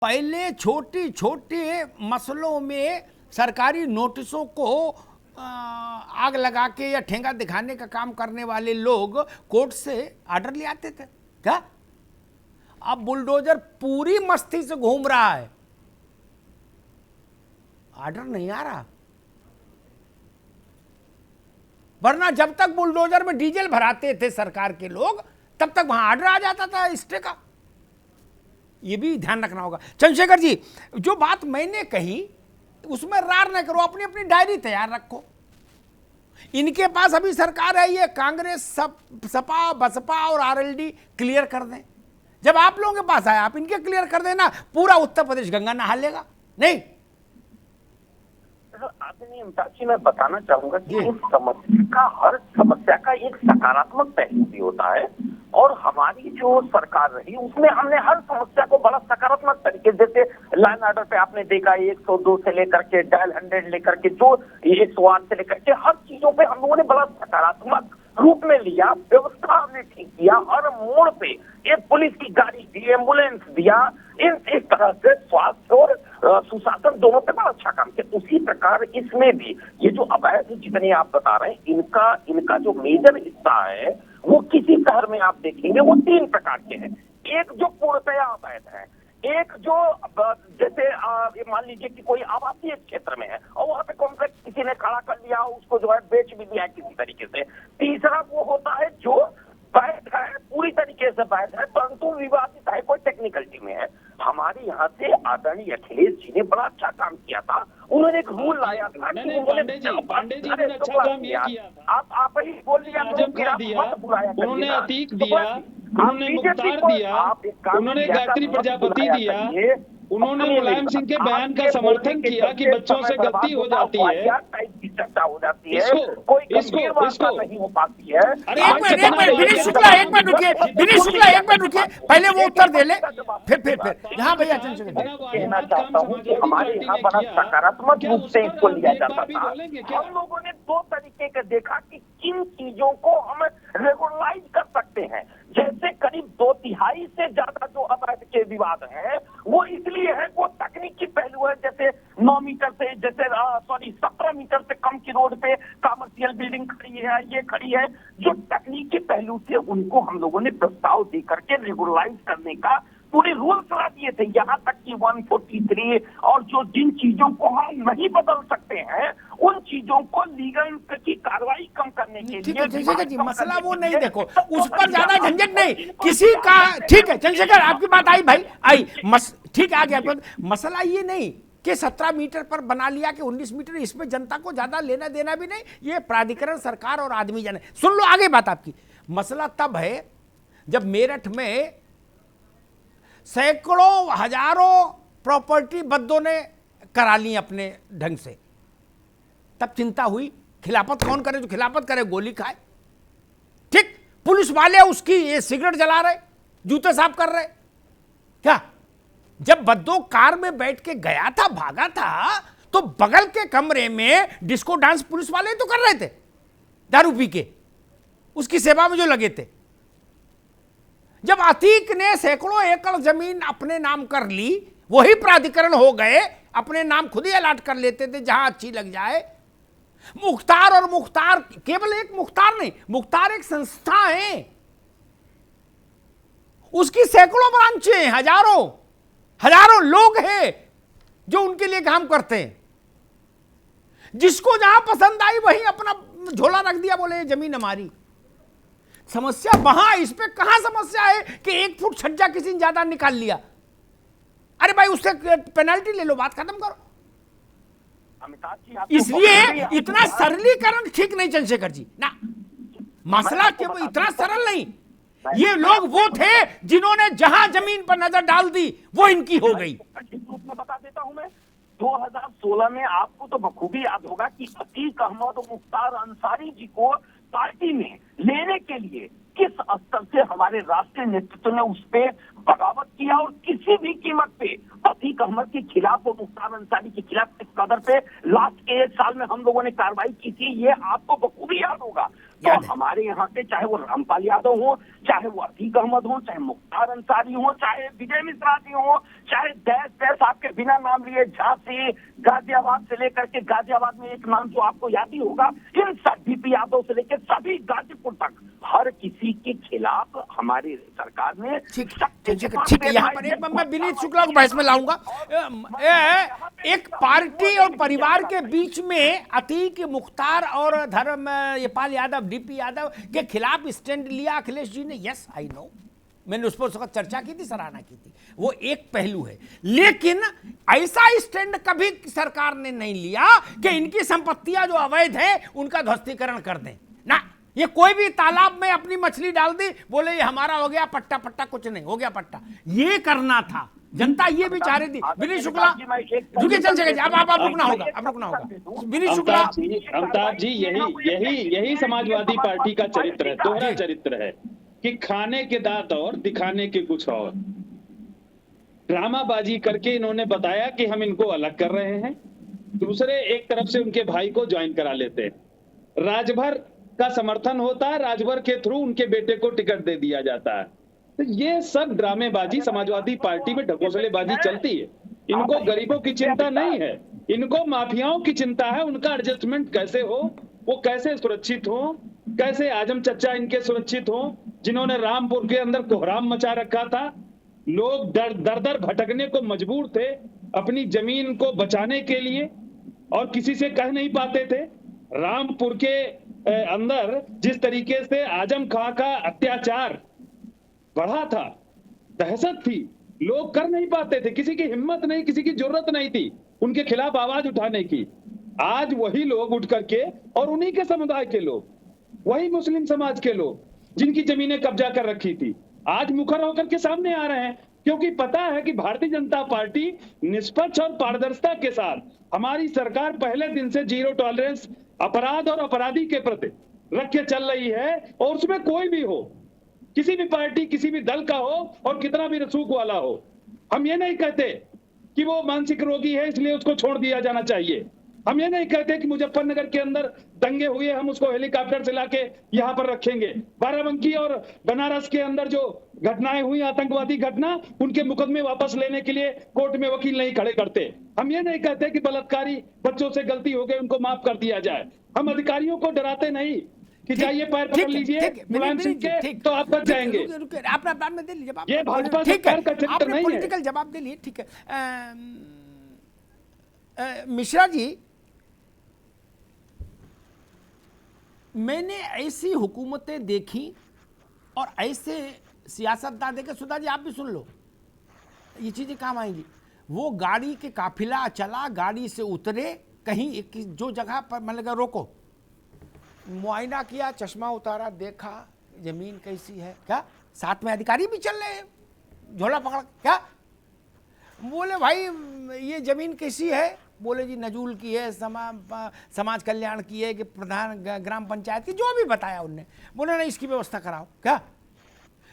पहले छोटी छोटे मसलों में सरकारी नोटिसों को आग लगा के या ठेंगा दिखाने का काम करने वाले लोग कोर्ट से आर्डर ले आते थे क्या? अब बुलडोजर पूरी मस्ती से घूम रहा है, आर्डर नहीं आ रहा। वरना जब तक बुलडोजर में डीजल भराते थे सरकार के लोग, तब तक वहां आर्डर आ जाता था स्टे का। ये भी ध्यान रखना होगा। चंद्रशेखर जी, जो बात मैंने कही उसमें रार न करो, अपनी अपनी डायरी तैयार रखो। इनके पास अभी सरकार है, ये कांग्रेस, सपा, बसपा और आरएलडी क्लियर कर दें। जब आप लोगों के पास आए, आप इनके क्लियर कर देना, पूरा उत्तर प्रदेश गंगा नहा लेगा। नहीं आदरणीय अमिताभ जी, मैं बताना चाहूंगा कि इस समस्या का, हर समस्या का एक सकारात्मक पहलू भी होता है। और हमारी जो सरकार रही उसमें हमने हर समस्या को बड़ा सकारात्मक तरीके, जैसे लाइन ऑर्डर पे आपने देखा 102 से लेकर के डायल 100 लेकर के जो 108 से लेकर के हर चीजों पे हम लोगों ने बड़ा सकारात्मक रूप में लिया। व्यवस्था हमने ठीक किया, हर मोड़ पे एक पुलिस की गाड़ी दी, एम्बुलेंस दिया। इस तरह से स्वास्थ्य और सुशासन दोनों पे बड़ा अच्छा काम किया। उसी प्रकार इसमें भी ये जो अवैध जितने आप बता रहे हैं, इनका जो मेजर हिस्सा है वो किसी शहर में आप देखेंगे वो 3 प्रकार के हैं। एक जो पूर्णतया अवैध है, एक जो जैसे मान लीजिए कि कोई आवासीय क्षेत्र में है और वहां पे कॉम्प्लेक्स किसी ने खड़ा कर लिया, उसको जो है बेच भी दिया किसी तरीके से। तीसरा वो होता है जो वैध है, पूरी तरीके से वैध है परंतु विवादित है, कोई टेक्निकलिटी में है। हमारे यहाँ से आदरणीय अखिलेश जी ने बड़ा अच्छा काम किया था। उन्होंने एक रूल लाया था कि पांडे जी ने अच्छा काम ये किया। आप ही बोल दिया, उन्होंने अतीक दिया, उन्होंने मुख्तार दिया, उन्होंने गायत्री प्रजापति दिया, उन्होंने मुलायम सिंह के बयान का समर्थन किया कि बच्चों से गलती हो जाती है, चर्चा हो जाती है, कोई गंभीर वार्ता नहीं हो पाती है। एक मिनट विनीत शुक्ला, एक मिनट रुकिए, विनीत शुक्ला एक मिनट रुकिए, पहले वो उत्तर दे ले, फिर यहाँ भैया कहना चाहता हूँ कि हमारे यहाँ बड़ा सकारात्मक रूप से इसको लिया जाता था। हम लोगों ने 2 तरीके का देखा कि किन चीजों को हम रेगुलराइज कर सकते हैं। जैसे करीब 2/3 से ज्यादा जो अवैध के विवाद है वो इसलिए है, वो तकनीकी पहलू है। जैसे 9 मीटर से, जैसे 17 मीटर से कम की रोड पे कमर्शियल बिल्डिंग खड़ी है, ये खड़ी है, जो तकनीकी पहलू थे उनको हम लोगों ने प्रस्ताव दे करके रेगुलराइज करने का पूरे रूल्स ला दिए थे। यहाँ तक कि 143 और जो जिन चीजों को हम नहीं बदल सकते हैं उन चीजों को लीगल की कार्रवाई कम करने के लिए। चंद्रशेखर जी, मसला वो नहीं, देखो उस पर ज्यादा झंझट नहीं किसी का। ठीक है चंद्रशेखर, आपकी बात आई भाई, आई ठीक है, आ गया। मसला ये नहीं कि 17 मीटर पर बना लिया कि 19 मीटर, इसमें जनता को ज्यादा लेना देना भी नहीं। ये प्राधिकरण, सरकार और आदमी जाने। सुन लो आगे बात आपकी। मसला तब है जब मेरठ में सैकड़ों हजारों प्रॉपर्टी बद्दों ने करा ली अपने ढंग से, तब चिंता हुई। खिलाफत कौन करे? जो खिलाफत करे गोली खाए। ठीक, पुलिस वाले उसकी ये सिगरेट जला रहे, जूते साफ कर रहे। क्या जब बद्दो कार में बैठ के गया था, भागा था, तो बगल के कमरे में डिस्को डांस पुलिस वाले तो कर रहे थे, दारू पी के उसकी सेवा में जो लगे थे। जब अतीक ने सैकड़ों एकड़ जमीन अपने नाम कर ली, वही प्राधिकरण हो गए, अपने नाम खुद ही अलाट कर लेते थे जहां अच्छी लग जाए। मुख्तार, और मुख्तार केवल एक मुख्तार नहीं, मुख्तार एक संस्था है, उसकी सैकड़ों ब्रांचें हैं, हजारों लोग हैं जो उनके लिए काम करते हैं। जिसको जहां पसंद आई वही अपना झोला रख दिया, बोले ये जमीन हमारी। समस्या वहां, इस पे कहां समस्या है कि 1 फुट छज्जा किसी ने ज्यादा निकाल लिया? अरे भाई उससे पेनल्टी ले लो, बात खत्म करो। अमिताभ जी, इसलिए इतना सरलीकरण ठीक नहीं चंद्रशेखर जी ना। मसला केवल इतना सरल नहीं। ये लोग वो थे जिन्होंने जहां जमीन पर नजर डाल दी वो इनकी हो गई। बता देता हूं मैं, 2016 में आपको तो बखूबी याद होगा कि अतीक अहमद और मुख्तार अंसारी जी को पार्टी में लेने के लिए किस स्तर से हमारे राष्ट्रीय नेतृत्व ने उस पे बगावत किया और किसी भी कीमत पे अतीक अहमद के खिलाफ और मुख्तार अंसारी के खिलाफ इस कदर पे लास्ट के 1 साल में हम लोगों ने कार्रवाई की थी, ये आपको बखूबी याद होगा। तो याद है। हमारे यहाँ से चाहे वो रामपाल यादव हो, चाहे वो अतीक अहमद हो, चाहे मुख्तार अंसारी हो, चाहे विजय मिश्रा जी हो, चाहे दैस आपके बिना नाम लिए झांसी गाजियाबाद से लेकर के, गाजियाबाद में एक नाम जो आपको याद ही होगा, इन सभी डीपी यादव से लेकर सभी गाजीपुर तक हर किसी के खिलाफ हमारी सरकार ने ठीक है। यहाँ पर एक मैं विनीत शुक्ला को बहस में लाऊंगा। एक पार्टी और परिवार के बीच में अतीक, मुख्तार और धर्मपाल यादव, डीपी यादव के खिलाफ स्टैंड लिया अखिलेश जी ने। यस आई नो, मैंने उस पर उस वक्त चर्चा की थी, सराहना की थी, वो एक पहलू है। लेकिन ऐसा स्टैंड कभी सरकार ने नहीं लिया कि इनकी संपत्तियां जो अवैध है उनका ध्वस्तीकरण कर दें ना। ये कोई भी तालाब में अपनी मछली डाल दी, बोले ये हमारा हो गया पट्टा, पट्टा कुछ नहीं हो गया पट्टा, ये करना था। जनता ये भी चाह रही थी। विनीत शुक्ला रुके, चल चलेगा, अब आप रुकना होगा, अब रुकना होगा। विनीत शुक्ला, अमिताभ जी, यही समाजवादी पार्टी का चरित्र है, दोहरा चरित्र है कि खाने के दांत और दिखाने के कुछ और। ड्रामाबाजी करके इन्होंने बताया कि हम इनको अलग कर रहे हैं, दूसरे एक तरफ से उनके भाई को ज्वाइन करा लेते हैं, राजभर का समर्थन होता है, राजभर के थ्रू उनके बेटे को टिकट दे दिया जाता है। तो ये सब ड्रामेबाजी समाजवादी पार्टी में ढकोसलेबाजी चलती है। इनको गरीबों की चिंता नहीं है, इनको माफियाओं की चिंता है। उनका एडजस्टमेंट कैसे हो, वो कैसे सुरक्षित हो, कैसे आजम चचा इनके सुरक्षित हो, जिन्होंने रामपुर के अंदर कोहराम मचा रखा था। लोग दर दर भटकने को मजबूर थे अपनी जमीन को बचाने के लिए, और किसी से कह नहीं पाते थे। रामपुर के अंदर जिस तरीके से आजम खां का अत्याचार बढ़ा था, दहशत थी, लोग कर नहीं पाते थे, किसी की हिम्मत नहीं, किसी की जरूरत नहीं थी उनके खिलाफ आवाज उठाने की। आज वही लोग उठ करके, और उन्हीं के समुदाय के लोग, वही मुस्लिम समाज के लोग जिनकी जमीनें कब्जा कर रखी थी, आज मुखर होकर के सामने आ रहे हैं, क्योंकि पता है कि भारतीय जनता पार्टी निष्पक्ष और पारदर्शिता के साथ, हमारी सरकार पहले दिन से जीरो टॉलरेंस अपराध और अपराधी के प्रति रख के चल रही है। और उसमें कोई भी हो, किसी भी पार्टी, किसी भी दल का हो, और कितना भी रसूख वाला हो, हम ये नहीं कहते कि वो मानसिक रोगी है इसलिए उसको छोड़ दिया जाना चाहिए। हम ये नहीं कहते कि मुजफ्फरनगर के अंदर दंगे हुए हम उसको हेलीकॉप्टर से लाके यहाँ पर रखेंगे। बाराबंकी और बनारस के अंदर जो घटनाएं हुई, आतंकवादी घटना, उनके मुकदमे वापस लेने के लिए कोर्ट में वकील नहीं खड़े करते। हम ये नहीं कहते कि बलात्कारी बच्चों से गलती हो गई उनको माफ कर दिया जाए। हम अधिकारियों को डराते नहीं कि जाइए पैर पकड़ लीजिए मुलायम सिंह के तो आप बच जाएंगे। आपने बाद में दे लीजिए, ये भाजपा सरकार का चरित्र नहीं है। पॉलिटिकल जवाब दे लिए, ठीक है। मिश्रा जी, मैंने ऐसी हुकूमतें देखी और ऐसे सियासतदान देखे, सुधा जी आप भी सुन लो, ये चीजें काम आएंगी। वो गाड़ी के काफिला चला, गाड़ी से उतरे, कहीं जो जगह पर मैंने लगा रोको, मुआयना किया, चश्मा उतारा, देखा जमीन कैसी है, क्या साथ में अधिकारी भी चल रहे हैं, झोला पकड़, क्या बोले भाई ये जमीन कैसी है, बोले जी नजूल की है, समाज कल्याण की है, कि प्रधान ग्राम पंचायत की, जो भी बताया उनने। बोले ना इसकी व्यवस्था कराओ, क्या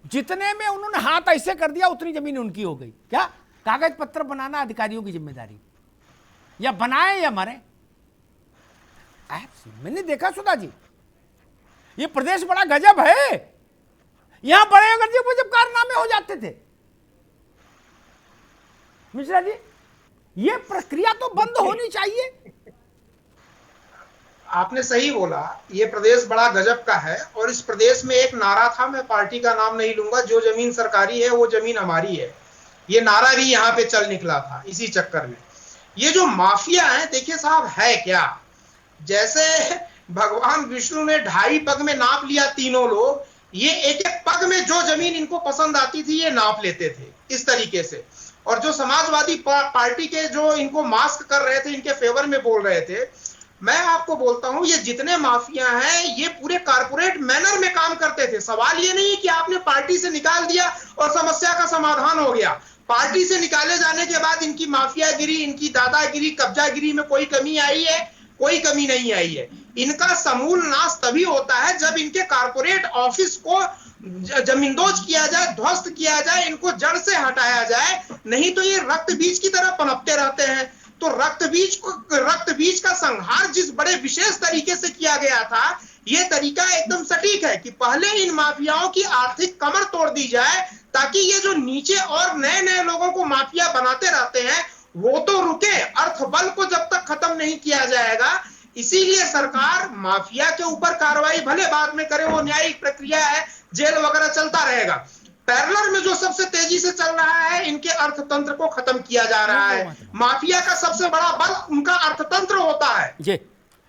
जितने में उन्होंने हाथ ऐसे कर दिया उतनी जमीन उनकी हो गई। क्या कागज पत्र बनाना अधिकारियों की जिम्मेदारी, या बनाए या मरे। मैंने देखा सुधा जी, ये प्रदेश बड़ा गजब है, यहां बड़े गजब कारनामे हो जाते थे। मिश्रा जी, ये प्रक्रिया तो बंद होनी चाहिए। आपने सही बोला, ये प्रदेश बड़ा गजब का है। और इस प्रदेश में एक नारा था, मैं पार्टी का नाम नहीं लूंगा, जो जमीन सरकारी है वो जमीन हमारी है। ये नारा भी यहाँ पे चल निकला था इसी चक्कर में। ये जो माफिया है, देखिए साहब, है क्या, जैसे भगवान विष्णु ने 2.5 पग में नाप लिया तीनों लोग, ये एक एक पग में जो जमीन इनको पसंद आती थी ये नाप लेते थे इस तरीके से। और जो समाजवादी पार्टी के जो इनको मास्क कर रहे थे, इनके फेवर में बोल रहे थे, मैं आपको बोलता हूं ये जितने माफिया हैं ये पूरे कारपोरेट मैनर में काम करते थे। सवाल ये नहीं कि आपने पार्टी से निकाल दिया और समस्या का समाधान हो गया। पार्टी से निकाले जाने के बाद इनकी माफियागिरी, इनकी दादागिरी, कब्जागिरी में कोई कमी आई है? कोई कमी नहीं आई है। इनका समूल नाश तभी होता है जब इनके कारपोरेट ऑफिस को जमींदोज किया जाए, ध्वस्त किया जाए, इनको जड़ से हटाया जाए, नहीं तो ये रक्त बीज की तरह पनपते रहते हैं। तो रक्त बीज का संहार जिस बड़े विशेष तरीके से किया गया था, ये तरीका एकदम सटीक है कि पहले इन माफियाओं की आर्थिक कमर तोड़ दी जाए, ताकि ये जो नीचे और नए नए लोगों को माफिया बनाते रहते हैं वो तो रुके, अर्थबल को जब तक खत्म नहीं किया जाएगा। इसीलिए सरकार माफिया के ऊपर कार्रवाई भले बाद में करे, वो न्यायिक प्रक्रिया है, जेल वगैरह चलता रहेगा। पैरेलल में जो सबसे तेजी से चल रहा है, इनके अर्थतंत्र को खत्म किया जा रहा है। माफिया का सबसे बड़ा बल उनका अर्थतंत्र होता है जी।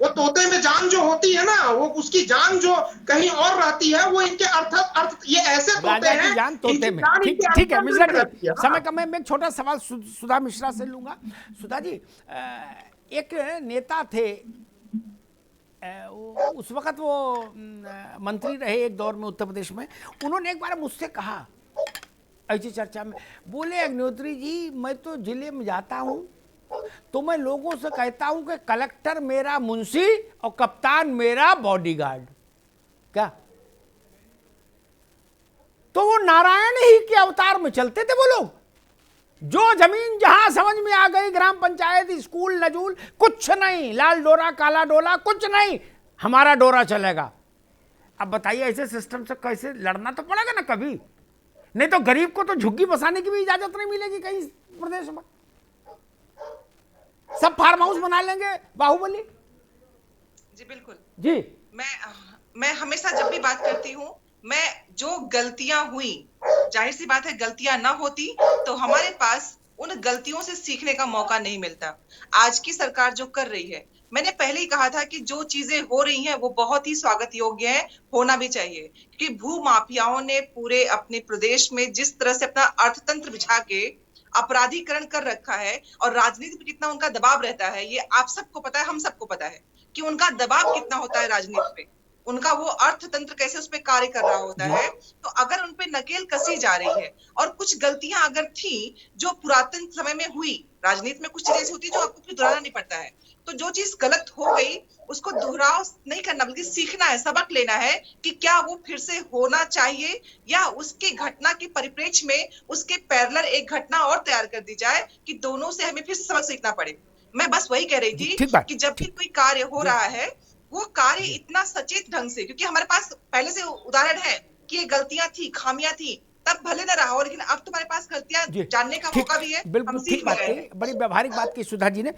वो तोते में जान जो होती है ना, वो उसकी जान जो कहीं और रहती है, वो इनके अर्थ ये ऐसे तोते हैं, जान तोते में। ठीक है मिश्रा जी, समय का मैं एक छोटा सवाल सुधा मिश्रा से लूंगा। सुधा जी, एक नेता थे, उस वक्त वो मंत्री रहे एक दौर में उत्तर प्रदेश में, उन्होंने एक बार मुझसे कहा ऐसी चर्चा में, बोले अग्निहोत्री जी मैं तो जिले में जाता हूं तो मैं लोगों से कहता हूं कि कलेक्टर मेरा मुंशी और कप्तान मेरा बॉडीगार्ड। क्या तो वो नारायण ही के अवतार में चलते थे वो लोग? जो जमीन जहां समझ में आ गई, ग्राम पंचायत, स्कूल, नजूल, कुछ नहीं, लाल डोरा काला डोला कुछ नहीं, हमारा डोरा चलेगा। अब बताइए ऐसे सिस्टम से कैसे लड़ना तो पड़ेगा ना कभी, नहीं तो गरीब को तो झुग्गी बसाने की भी इजाजत नहीं मिलेगी कहीं प्रदेश में। सब फार्म हाउस बना लेंगे बाहुबली। जी बिल्कुल जी। मैं हमेशा जब भी बात करती हूँ, मैं जो गलतियां हुई, जाहिर सी बात है गलतियां ना होती तो हमारे पास उन गलतियों से सीखने का मौका नहीं मिलता। आज की सरकार जो कर रही है, मैंने पहले ही कहा था कि जो चीजें हो रही हैं वो बहुत ही स्वागत योग्य है, होना भी चाहिए, क्योंकि भू माफियाओं ने पूरे अपने प्रदेश में जिस तरह से अपना अर्थतंत्र बिछा के अपराधीकरण कर रखा है और राजनीति पे कितना उनका दबाव रहता है, ये आप सबको पता है, हम सबको पता है कि उनका दबाव कितना होता है राजनीति पे, उनका वो अर्थतंत्र कैसे उस पर कार्य कर रहा होता है। तो अगर उन पे नकेल कसी जा रही है और कुछ गलतियां अगर थी जो पुरातन समय में हुई, राजनीति में कुछ चीजें ऐसी होती है जो आपको फिर दोहराना नहीं पड़ता है, तो जो चीज गलत हो गई उसको दोहराव नहीं करना बल्कि सीखना है, सबक लेना है कि क्या वो फिर से होना चाहिए या उसके घटना के परिप्रेक्ष्य में उसके पैरेलल एक घटना और तैयार कर दी जाए कि दोनों से हमें फिर सबक सीखना पड़े। मैं बस वही कह रही थी कि जब भी कोई कार्य हो रहा है वो कार्य इतना सचेत ढंग से, क्योंकि हमारे पास पहले से उदाहरण है कि ये गलतियां थी, खामियां थी, तब भले न रहा हो, लेकिन अब तुम्हारे पास गलतियां जानने का मौका भी है। बिल्कुल ठीक बात है, बड़ी व्यवहारिक बात की सुधा जी ने।